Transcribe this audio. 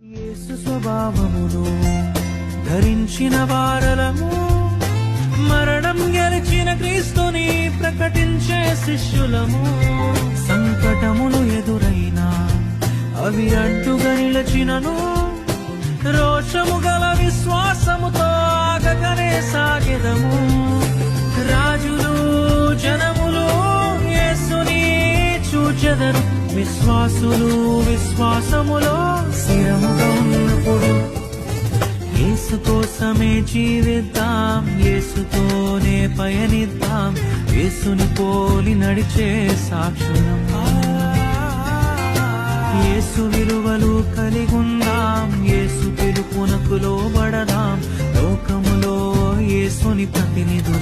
యేసు స్వభావమును ధరించిన వారలము, మరణం గెలిచిన క్రీస్తుని ప్రకటించే శిష్యులము. సంకటములు ఎదురైనా అవి అడ్డుగా నిలచినను, రోషము గల విశ్వాసముతో ఆగకనే సాగెదము. రాజులు జనములు యేసుని చూచెదరు, విశ్వాసులు విశ్వాసములో స్థిరముగా ఉన్నప్పుడు. యేసు కోసమే జీవిద్దాం, యేసుతోనే పయనిద్దాం, యేసుని పోలి నడిచే సాక్షులం. యేసు విలువలు కలిగుందాం, యేసు పిలుపునకు లోబడదాం, లోకములో యేసుని ప్రతినిధులు